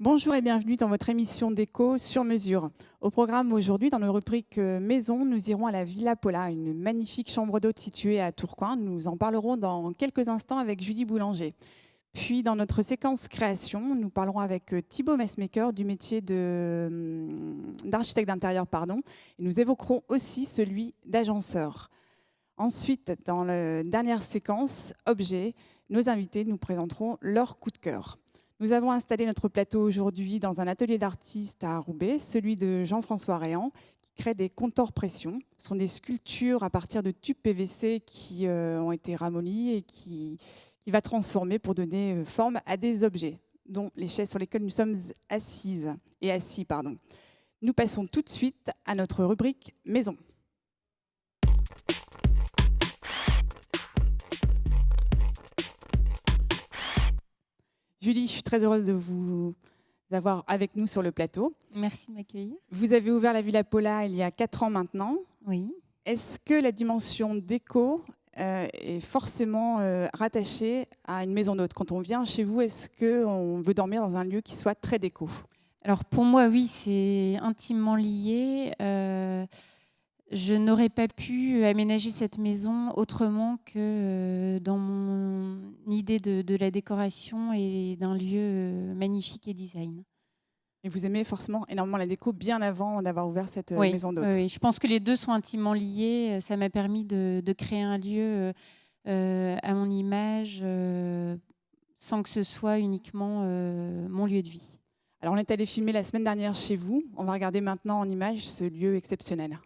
Bonjour et bienvenue dans votre émission déco sur mesure. Au programme aujourd'hui, dans nos rubriques maison, nous irons à la Villa Paula, une magnifique chambre d'hôte située à Tourcoing. Nous en parlerons dans quelques instants avec Julie Boulanger. Puis dans notre séquence création, nous parlerons avec Thibaut Messmaker du métier d'architecte d'intérieur. Et nous évoquerons aussi celui d'agenceur. Ensuite, dans la dernière séquence, objet, nos invités nous présenteront leur coup de cœur. Nous avons installé notre plateau aujourd'hui dans un atelier d'artiste à Roubaix, celui de Jean-François Réan, qui crée des compteurs pression. Ce sont des sculptures à partir de tubes PVC qui ont été ramollis et qui va transformer pour donner forme à des objets, dont les chaises sur lesquelles nous sommes assis. Nous passons tout de suite à notre rubrique maison. Julie, je suis très heureuse de vous avoir avec nous sur le plateau. Merci de m'accueillir. Vous avez ouvert la Villa Paula il y a 4 ans maintenant. Oui. Est-ce que la dimension déco est forcément rattachée à une maison d'hôte? Quand on vient chez vous, est-ce qu'on veut dormir dans un lieu qui soit très déco? Alors pour moi, oui, c'est intimement lié. Je n'aurais pas pu aménager cette maison autrement que dans mon idée de la décoration et d'un lieu magnifique et design. Et vous aimez forcément énormément la déco bien avant d'avoir ouvert cette maison d'hôte. Oui, je pense que les deux sont intimement liés. Ça m'a permis de créer un lieu à mon image sans que ce soit uniquement mon lieu de vie. Alors on est allé filmer la semaine dernière chez vous. On va regarder maintenant en image ce lieu exceptionnel.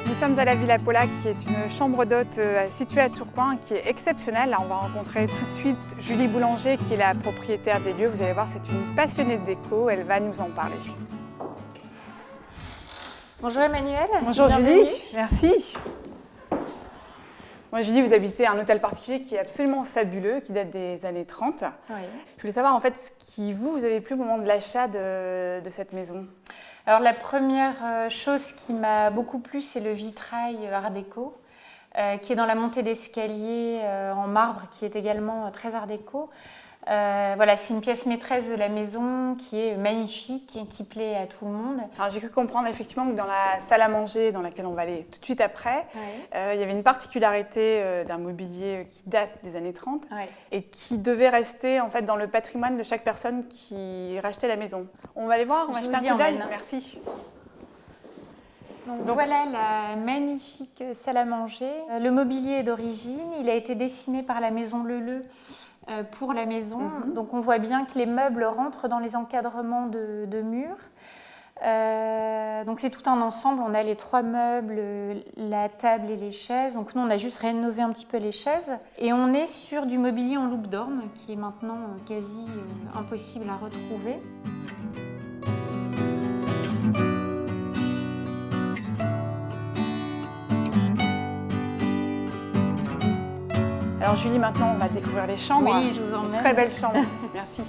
Nous sommes à la Villa Paula, qui est une chambre d'hôte située à Tourcoing, qui est exceptionnelle. Là, on va rencontrer tout de suite Julie Boulanger, qui est la propriétaire des lieux. Vous allez voir, c'est une passionnée de déco. Elle va nous en parler. Bonjour Emmanuel. Bonjour Julie, merci. Moi, Julie, vous habitez un hôtel particulier qui est absolument fabuleux, qui date des années 30. Oui. Je voulais savoir en fait ce qui vous avez plu au moment de l'achat de cette maison. Alors la première chose qui m'a beaucoup plu, c'est le vitrail art déco, qui est dans la montée d'escalier en marbre, qui est également très art déco. Voilà, c'est une pièce maîtresse de la maison qui est magnifique et qui plaît à tout le monde. Alors j'ai cru comprendre effectivement que dans la salle à manger, dans laquelle on va aller tout de suite après, il y avait une particularité d'un mobilier qui date des années 30 et qui devait rester en fait dans le patrimoine de chaque personne qui rachetait la maison. On va aller voir, on va jeter un coup d'œil. Merci. Donc voilà la magnifique salle à manger. Le mobilier est d'origine, il a été dessiné par la maison Leleu pour la maison. Donc on voit bien que les meubles rentrent dans les encadrements de murs. Donc c'est tout un ensemble, on a les 3 meubles, la table et les chaises. Donc nous on a juste rénové un petit peu les chaises. Et on est sur du mobilier en loupe d'orme qui est maintenant quasi impossible à retrouver. Alors Julie, maintenant on va découvrir les chambres. Oui, je vous emmène. Très belle chambre, merci.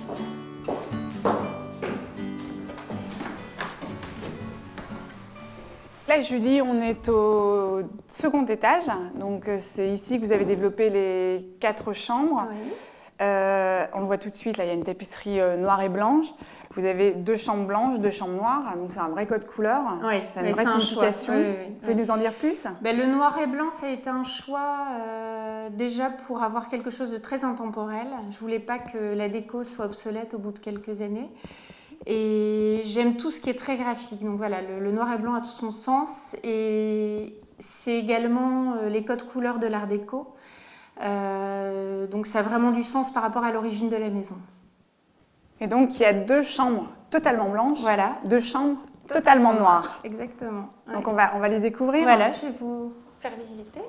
Là Julie, on est au second étage, donc c'est ici que vous avez développé les 4 chambres. Oui. On le voit tout de suite, là il y a une tapisserie noire et blanche. Vous avez 2 chambres blanches, 2 chambres noires, donc c'est un vrai code couleur. Oui, c'est une vraie signification. Vous pouvez nous en dire plus? Le noir et blanc, ça a été un choix déjà pour avoir quelque chose de très intemporel. Je ne voulais pas que la déco soit obsolète au bout de quelques années. Et j'aime tout ce qui est très graphique. Donc voilà, le noir et blanc a tout son sens. Et c'est également les codes couleurs de l'art déco. Donc ça a vraiment du sens par rapport à l'origine de la maison. Et donc, il y a 2 chambres totalement blanches, voilà. 2 chambres totalement noires. Exactement. Donc, on va les découvrir. Voilà, je vais vous faire visiter.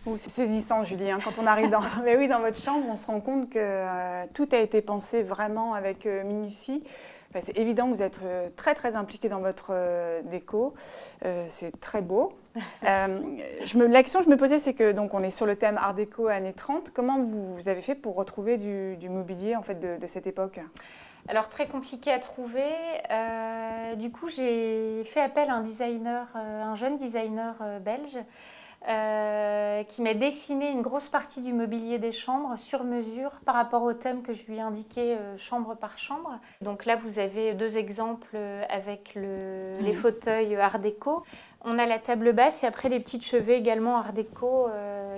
Oh, c'est saisissant, Julie. Quand on arrive dans votre chambre, on se rend compte que tout a été pensé vraiment avec minutie. C'est évident que vous êtes très, très impliquée dans votre déco. C'est très beau. La question que je me posais, c'est que donc, on est sur le thème Art déco années 30. Comment vous avez fait pour retrouver du mobilier en fait, de cette époque ? Alors très compliqué à trouver. Du coup, j'ai fait appel à un designer, un jeune designer belge, qui m'a dessiné une grosse partie du mobilier des chambres sur mesure par rapport au thème que je lui ai indiqué chambre par chambre. Donc là, vous avez 2 exemples avec les fauteuils art déco. On a la table basse et après les petits chevets également art déco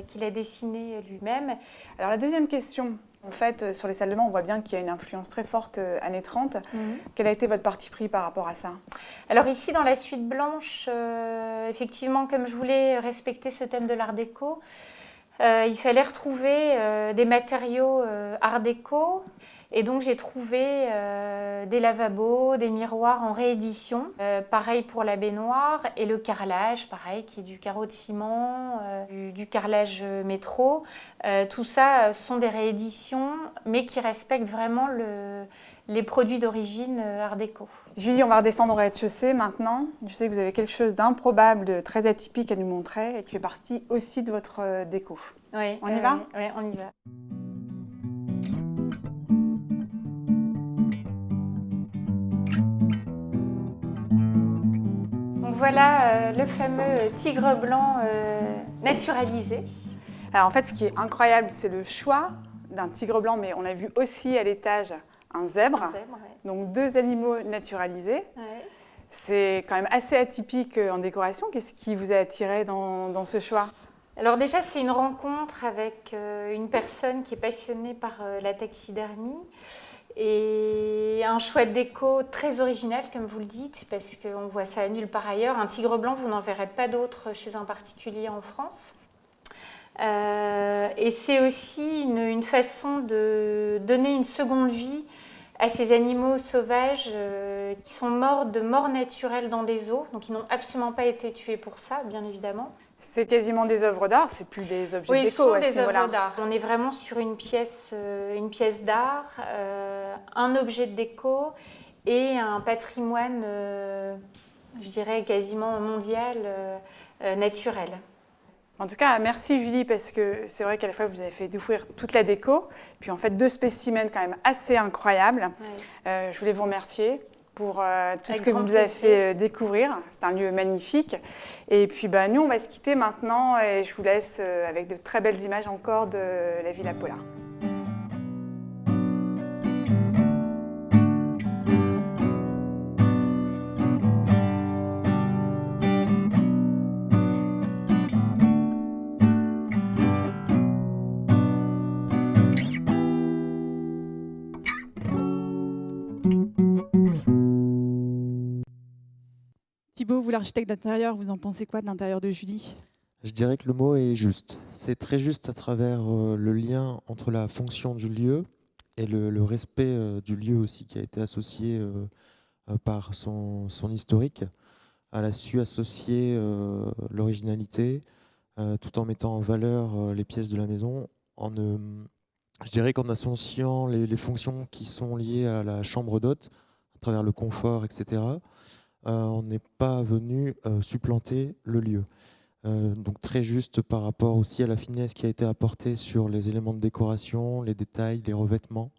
qu'il a dessiné lui-même. Alors la deuxième question, en fait, sur les salles de bain, on voit bien qu'il y a une influence très forte années 30. Quel a été votre parti pris par rapport à ça? Alors ici, dans la suite blanche, effectivement, comme je voulais respecter ce thème de l'art déco, il fallait retrouver des matériaux art déco. Et donc j'ai trouvé des lavabos, des miroirs en réédition, pareil pour la baignoire, et le carrelage, pareil, qui est du carreau de ciment, du carrelage métro. Tout ça sont des rééditions, mais qui respectent vraiment les produits d'origine art déco. Julie, on va redescendre au rez-de-chaussée maintenant. Je sais que vous avez quelque chose d'improbable, de très atypique à nous montrer et qui fait partie aussi de votre déco. Oui, on y va? Oui, on y va. Donc voilà le fameux tigre blanc naturalisé. Alors en fait, ce qui est incroyable, c'est le choix d'un tigre blanc, mais on a vu aussi à l'étage un zèbre, Ouais. donc 2 animaux naturalisés. Ouais. C'est quand même assez atypique en décoration. Qu'est-ce qui vous a attiré dans ce choix? Alors déjà, c'est une rencontre avec une personne qui est passionnée par la taxidermie et un choix de déco très original, comme vous le dites, parce qu'on voit ça nulle part ailleurs. Un tigre blanc, vous n'en verrez pas d'autre chez un particulier en France. Et c'est aussi une façon de donner une seconde vie à ces animaux sauvages qui sont morts de mort naturelle dans des eaux, donc ils n'ont absolument pas été tués pour ça, bien évidemment. C'est quasiment des œuvres d'art, c'est plus des objets Oui, de ce déco sont à ce des œuvres niveau-là. d'art. On est vraiment sur une pièce d'art, un objet de déco et un patrimoine, je dirais, quasiment mondial, naturel. En tout cas, merci Julie, parce que c'est vrai qu'à la fois vous avez fait découvrir toute la déco, puis en fait 2 spécimens quand même assez incroyables. Ouais. Je voulais vous remercier pour tout Avec ce que vous grand nous avez plaisir. fait découvrir. C'est un lieu magnifique. Et puis nous, on va se quitter maintenant et je vous laisse avec de très belles images encore de la Villa Paula. Thibaut, vous l'architecte d'intérieur, vous en pensez quoi de l'intérieur de Julie? Je dirais que le mot est juste. C'est très juste à travers le lien entre la fonction du lieu et le respect du lieu aussi qui a été associé par son historique. Elle a su associer l'originalité tout en mettant en valeur les pièces de la maison. Je dirais qu'en associant les fonctions qui sont liées à la chambre d'hôte, à travers le confort, etc., on n'est pas venu supplanter le lieu. Donc très juste par rapport aussi à la finesse qui a été apportée sur les éléments de décoration, les détails, les revêtements.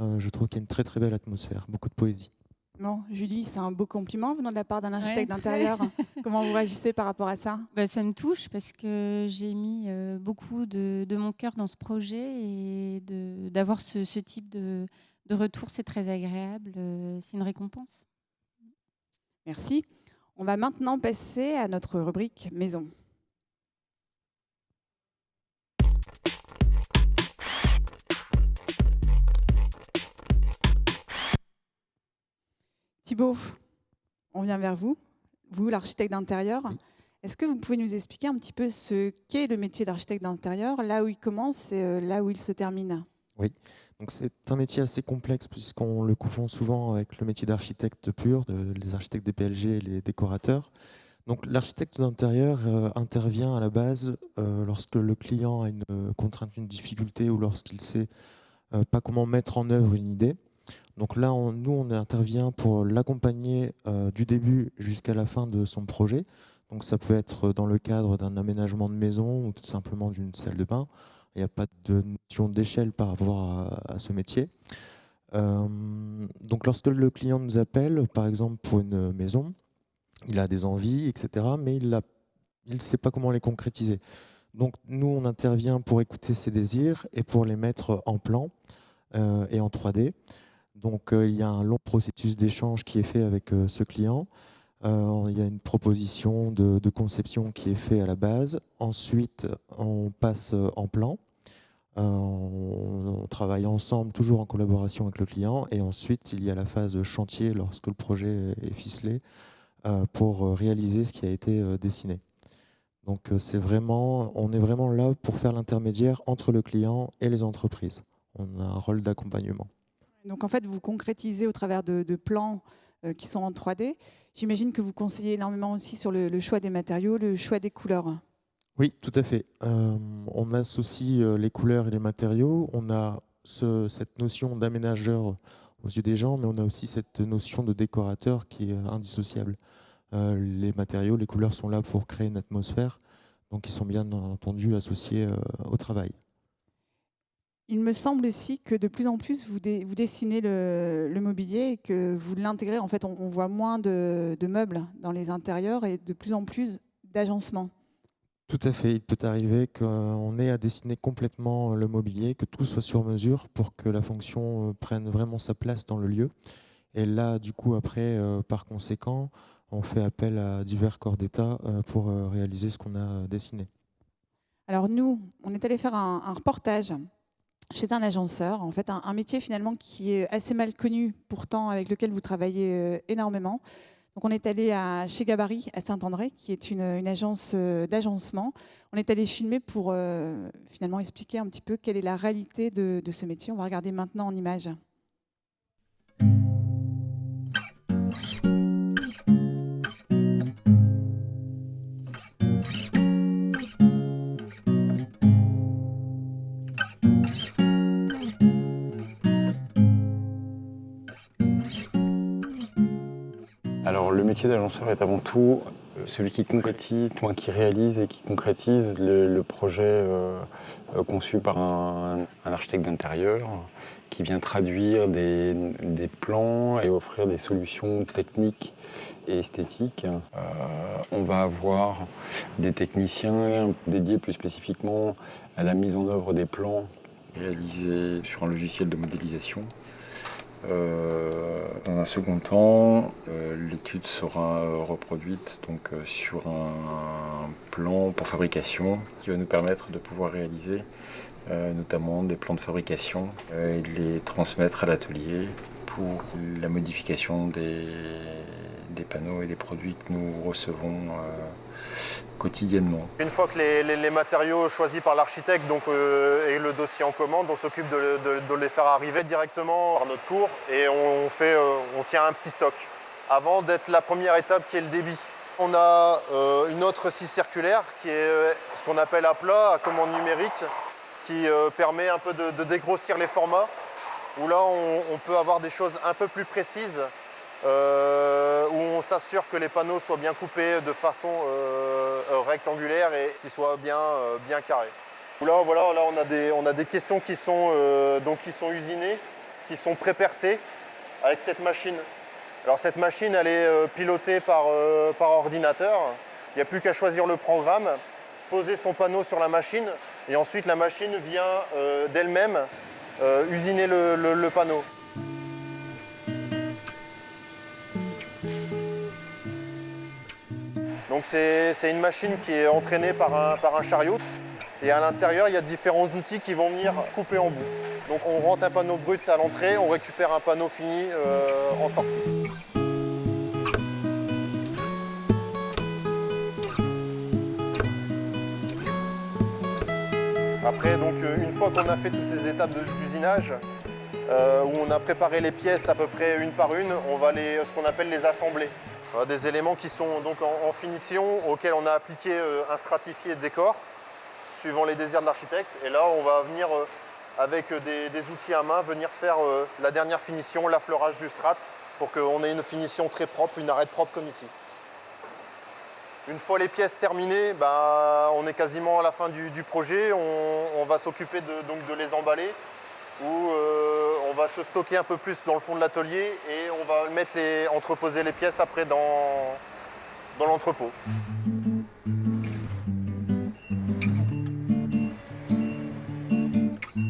Je trouve qu'il y a une très très belle atmosphère, beaucoup de poésie. Bon, Julie, c'est un beau compliment venant de la part d'un architecte Ouais, d'intérieur. Comment vous réagissez par rapport à ça? Ça me touche parce que j'ai mis beaucoup de mon cœur dans ce projet et d'avoir ce type de retour, c'est très agréable, c'est une récompense. Merci. On va maintenant passer à notre rubrique maison. Thibaut, on vient vers vous, l'architecte d'intérieur. Oui. Est-ce que vous pouvez nous expliquer un petit peu ce qu'est le métier d'architecte d'intérieur, là où il commence et là où il se termine? Oui, donc c'est un métier assez complexe puisqu'on le confond souvent avec le métier d'architecte pur, les architectes des PLG et les décorateurs. Donc l'architecte d'intérieur intervient à la base lorsque le client a une contrainte, une difficulté ou lorsqu'il ne sait pas comment mettre en œuvre une idée. Donc là, nous, on intervient pour l'accompagner du début jusqu'à la fin de son projet. Donc ça peut être dans le cadre d'un aménagement de maison ou tout simplement d'une salle de bain. Il n'y a pas de notion d'échelle par rapport à ce métier. Donc lorsque le client nous appelle, par exemple pour une maison, il a des envies, etc., mais il ne sait pas comment les concrétiser. Donc nous, on intervient pour écouter ses désirs et pour les mettre en plan et en 3D. Donc il y a un long processus d'échange qui est fait avec ce client. Il y a une proposition de conception qui est faite à la base. Ensuite, on passe en plan. On travaille ensemble, toujours en collaboration avec le client. Et ensuite, il y a la phase chantier lorsque le projet est ficelé pour réaliser ce qui a été dessiné. Donc on est vraiment là pour faire l'intermédiaire entre le client et les entreprises. On a un rôle d'accompagnement. Donc en fait, vous concrétisez au travers de plans qui sont en 3D. J'imagine que vous conseillez énormément aussi sur le choix des matériaux, le choix des couleurs. Oui, tout à fait. On associe les couleurs et les matériaux. On a cette notion d'aménageur aux yeux des gens, mais on a aussi cette notion de décorateur qui est indissociable. Les matériaux, les couleurs sont là pour créer une atmosphère, donc ils sont bien entendu associés au travail. Il me semble aussi que de plus en plus, vous dessinez le mobilier et que vous l'intégrez. En fait, on voit moins de meubles dans les intérieurs et de plus en plus d'agencements. Tout à fait. Il peut arriver qu'on ait à dessiner complètement le mobilier, que tout soit sur mesure pour que la fonction prenne vraiment sa place dans le lieu. Et là, du coup, après, par conséquent, on fait appel à divers corps d'État pour réaliser ce qu'on a dessiné. Alors nous, on est allé faire un reportage chez un agenceur, en fait un métier finalement qui est assez mal connu, pourtant avec lequel vous travaillez énormément. Donc on est allé chez Gabarit à Saint-André, qui est une agence d'agencement. On est allé filmer pour finalement expliquer un petit peu quelle est la réalité de ce métier. On va regarder maintenant en images. Alors le métier d'agenceur est avant tout celui qui concrétise, qui réalise et qui concrétise le projet conçu par un architecte d'intérieur qui vient traduire des plans et offrir des solutions techniques et esthétiques. On va avoir des techniciens dédiés plus spécifiquement à la mise en œuvre des plans réalisés sur un logiciel de modélisation. Dans un second temps, l'étude sera reproduite donc, sur un plan pour fabrication qui va nous permettre de pouvoir réaliser notamment des plans de fabrication et les transmettre à l'atelier pour la modification des panneaux et des produits que nous recevons quotidiennement. Une fois que les matériaux choisis par l'architecte et le dossier en commande, on s'occupe de les faire arriver directement par notre cours et on tient un petit stock avant d'être la première étape qui est le débit. On a une autre scie circulaire qui est ce qu'on appelle à plat, à commande numérique, qui permet un peu de dégrossir les formats, où là on peut avoir des choses un peu plus précises, où on s'assure que les panneaux soient bien coupés de façon rectangulaire et qu'ils soient bien carrés. Là, voilà, on a des caissons qui sont usinés, qui sont pré-percés avec cette machine. Alors cette machine, elle est pilotée par ordinateur. Il n'y a plus qu'à choisir le programme, poser son panneau sur la machine et ensuite la machine vient d'elle-même usiner le panneau. Donc c'est une machine qui est entraînée par un chariot et à l'intérieur il y a différents outils qui vont venir couper en bout. Donc on rentre un panneau brut à l'entrée, on récupère un panneau fini en sortie. Après donc une fois qu'on a fait toutes ces étapes d'usinage, où on a préparé les pièces à peu près une par une, on va ce qu'on appelle les assembler. Des éléments qui sont donc en finition, auxquels on a appliqué un stratifié de décor, suivant les désirs de l'architecte. Et là, on va venir, avec des outils à main, venir faire la dernière finition, l'affleurage du strat, pour qu'on ait une finition très propre, une arête propre comme ici. Une fois les pièces terminées, on est quasiment à la fin du projet. On va s'occuper de les emballer, où on va se stocker un peu plus dans le fond de l'atelier et on va entreposer les pièces après dans l'entrepôt.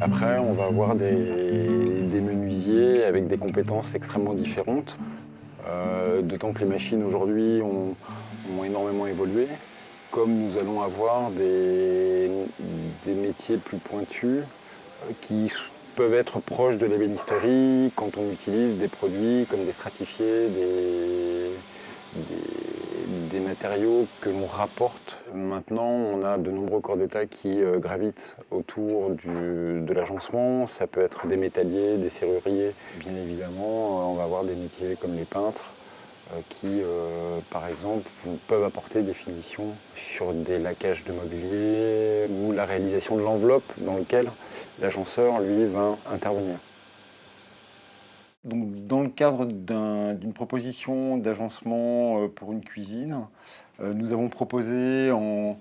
Après, on va avoir des menuisiers avec des compétences extrêmement différentes, d'autant que les machines aujourd'hui ont énormément évolué. Comme nous allons avoir des métiers plus pointus qui peuvent être proches de l'ébénisterie quand on utilise des produits comme des stratifiés, des matériaux que l'on rapporte. Maintenant, on a de nombreux corps d'état qui gravitent autour de l'agencement. Ça peut être des métalliers, des serruriers. Bien évidemment, on va avoir des métiers comme les peintres qui, par exemple, peuvent apporter des finitions sur des lacages de mobilier ou la réalisation de l'enveloppe dans laquelle l'agenceur, lui, va intervenir. Donc, dans le cadre d'une proposition d'agencement pour une cuisine, nous avons proposé en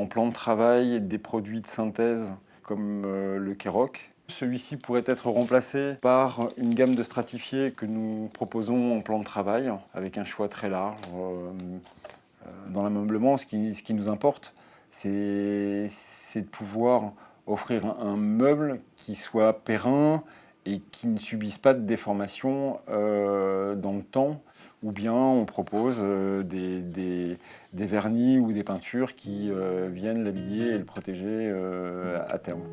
plan de travail des produits de synthèse comme le Keroc. Celui-ci pourrait être remplacé par une gamme de stratifiés que nous proposons en plan de travail, avec un choix très large. Dans l'ameublement, ce qui nous importe, c'est de pouvoir offrir un meuble qui soit périn et qui ne subisse pas de déformation dans le temps, ou bien on propose des vernis ou des peintures qui viennent l'habiller et le protéger à terme.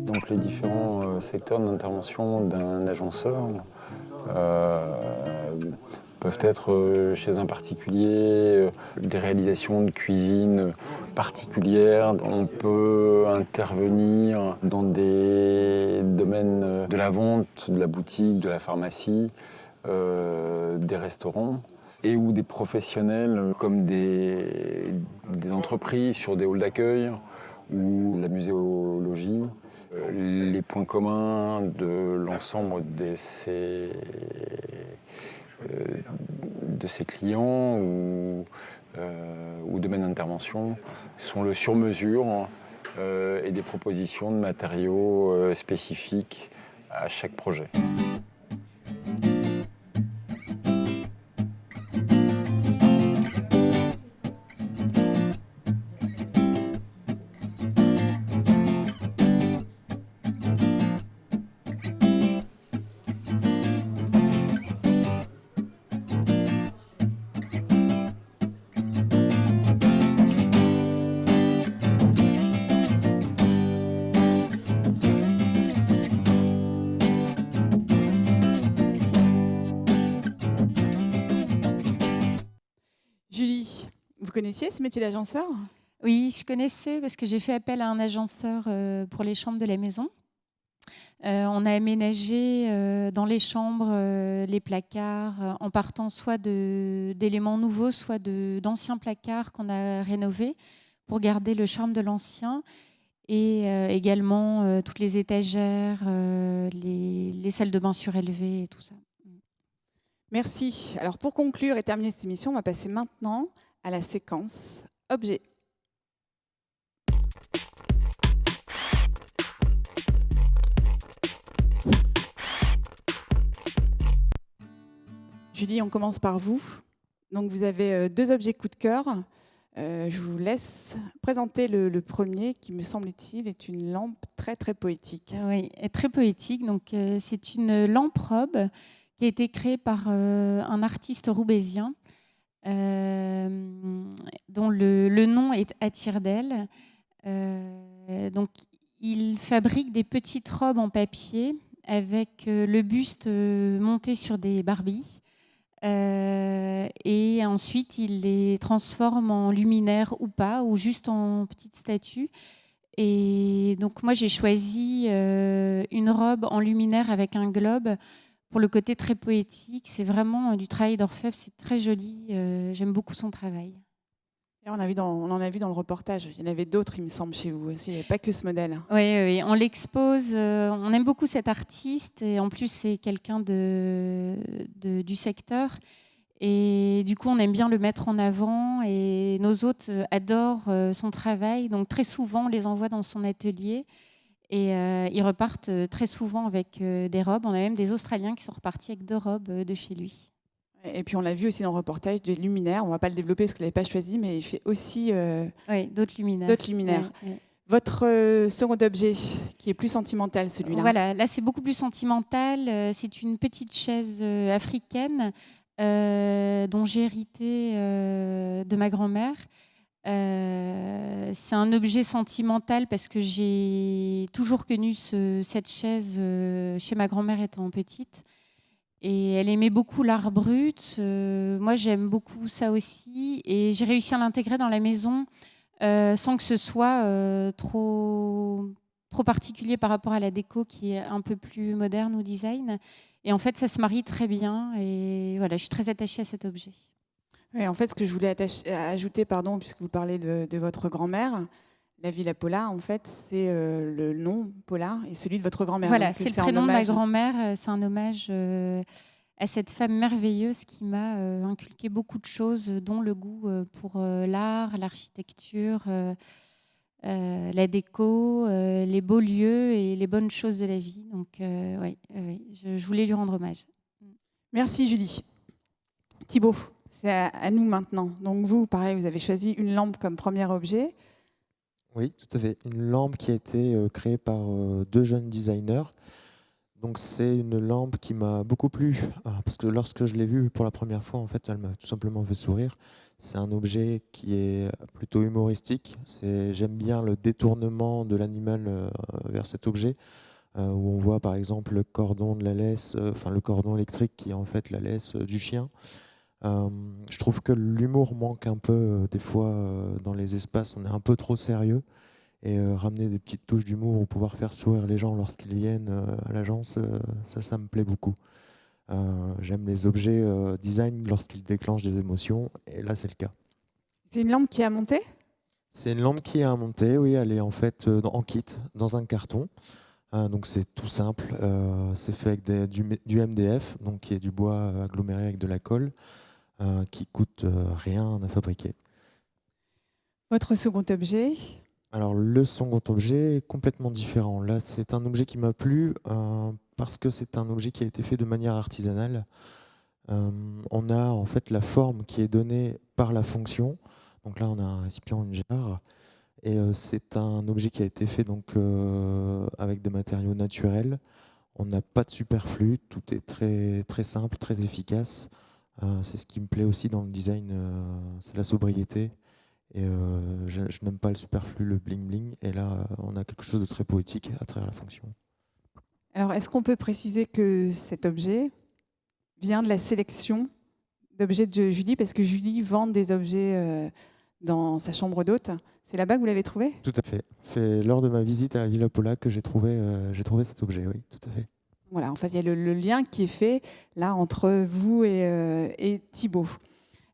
Donc les différents secteurs d'intervention d'un agenceur peuvent être chez un particulier des réalisations de cuisine particulières. On peut intervenir dans des domaines de la vente, de la boutique, de la pharmacie, des restaurants et ou des professionnels comme des entreprises sur des halls d'accueil ou la muséologie. Les points communs de l'ensemble de ces clients ou domaines d'intervention sont le sur-mesure et des propositions de matériaux spécifiques à chaque projet. Julie, vous connaissiez ce métier d'agenceur? Oui, je connaissais parce que j'ai fait appel à un agenceur pour les chambres de la maison. On a aménagé dans les chambres les placards en partant soit d'éléments nouveaux, soit d'anciens placards qu'on a rénovés pour garder le charme de l'ancien. Et également toutes les étagères, les salles de bain surélevées et tout ça. Merci. Alors pour conclure et terminer cette émission, on va passer maintenant à la séquence objet. Julie, on commence par vous. Donc vous avez 2 objets coup de cœur. Je vous laisse présenter le premier qui, me semble-t-il, est une lampe très très poétique. Oui, très poétique. Donc c'est une lampe robe qui a été créée par un artiste roubaisien dont le nom est Attirdel. Donc il fabrique des petites robes en papier avec le buste monté sur des barbilles. Et ensuite, il les transforme en luminaires ou pas, ou juste en petites statues. Et donc, moi, j'ai choisi une robe en luminaire avec un globe pour le côté très poétique. C'est vraiment du travail d'orfèvre, c'est très joli. J'aime beaucoup son travail. Et on en a vu dans le reportage. Il y en avait d'autres, il me semble, chez vous aussi. Il n'y avait pas que ce modèle. Oui, on l'expose. On aime beaucoup cet artiste. Et en plus, c'est quelqu'un du secteur. Et du coup, on aime bien le mettre en avant et nos hôtes adorent son travail. Donc très souvent, on les envoie dans son atelier et ils repartent très souvent avec des robes. On a même des Australiens qui sont repartis avec 2 robes de chez lui. Et puis on l'a vu aussi dans le reportage des luminaires. On ne va pas le développer parce que vous ne l'avez pas choisi, mais il fait aussi Oui, d'autres luminaires. d'autres luminaires. Ouais. Votre second objet, qui est plus sentimental, celui-là. Voilà, là c'est beaucoup plus sentimental. C'est une petite chaise africaine dont j'ai hérité de ma grand-mère. C'est un objet sentimental parce que j'ai toujours connu cette chaise chez ma grand-mère étant petite. Et elle aimait beaucoup l'art brut. Moi, j'aime beaucoup ça aussi. Et j'ai réussi à l'intégrer dans la maison sans que ce soit trop particulier par rapport à la déco qui est un peu plus moderne ou design. Et en fait, ça se marie très bien. Et voilà, je suis très attachée à cet objet. Oui, en fait, ce que je voulais ajouter, puisque vous parlez de votre grand-mère, la Villa Paula, en fait, c'est le nom Paula et celui de votre grand-mère. Voilà, donc c'est le prénom de ma grand-mère. C'est un hommage à cette femme merveilleuse qui m'a inculqué beaucoup de choses, dont le goût pour l'art, l'architecture, la déco, les beaux lieux et les bonnes choses de la vie. Donc, je voulais lui rendre hommage. Merci, Julie. Thibaut, c'est à nous maintenant. Donc vous, pareil, vous avez choisi une lampe comme premier objet. Oui, tout à fait. Une lampe qui a été créée par 2 jeunes designers. Donc c'est une lampe qui m'a beaucoup plu parce que lorsque je l'ai vue pour la première fois, en fait, elle m'a tout simplement fait sourire. C'est un objet qui est plutôt humoristique. J'aime bien le détournement de l'animal vers cet objet, où on voit par exemple le cordon de la laisse, le cordon électrique qui est en fait la laisse du chien. Je trouve que l'humour manque un peu des fois dans les espaces, on est un peu trop sérieux et ramener des petites touches d'humour ou pouvoir faire sourire les gens lorsqu'ils viennent à l'agence, ça me plaît beaucoup. J'aime les objets design lorsqu'ils déclenchent des émotions et là c'est le cas. C'est une lampe qui est à monter ? C'est une lampe qui est à monter, oui, elle est en fait en kit, dans un carton. Donc c'est tout simple, c'est fait avec du MDF, donc qui est du bois aggloméré avec de la colle. Qui coûte rien à fabriquer. Votre second objet ? Alors le second objet est complètement différent. Là, c'est un objet qui m'a plu parce que c'est un objet qui a été fait de manière artisanale. On a en fait la forme qui est donnée par la fonction. Donc là, on a un récipient, une jarre. Et c'est un objet qui a été fait donc, avec des matériaux naturels. On n'a pas de superflu. Tout est très, très simple, très efficace. C'est ce qui me plaît aussi dans le design, c'est la sobriété. Et je n'aime pas le superflu, le bling-bling. Et là, on a quelque chose de très poétique à travers la fonction. Alors, est-ce qu'on peut préciser que cet objet vient de la sélection d'objets de Julie ? Parce que Julie vend des objets dans sa chambre d'hôte. C'est là-bas que vous l'avez trouvé ? Tout à fait. C'est lors de ma visite à la Villa Paula que j'ai trouvé cet objet, oui, tout à fait. Voilà, en fait, il y a le lien qui est fait là entre vous et Thibaut.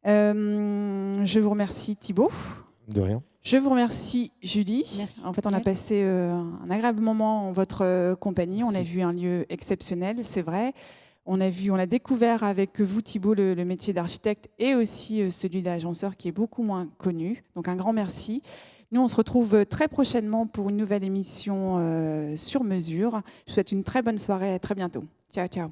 Je vous remercie, Thibaut. De rien. Je vous remercie, Julie. Merci. En fait, on a passé un agréable moment en votre compagnie. On a vu un lieu exceptionnel, c'est vrai. On a découvert avec vous, Thibaut, le métier d'architecte et aussi celui d'agenceur qui est beaucoup moins connu. Donc, un grand merci. Nous, on se retrouve très prochainement pour une nouvelle émission sur mesure. Je vous souhaite une très bonne soirée. À très bientôt. Ciao, ciao.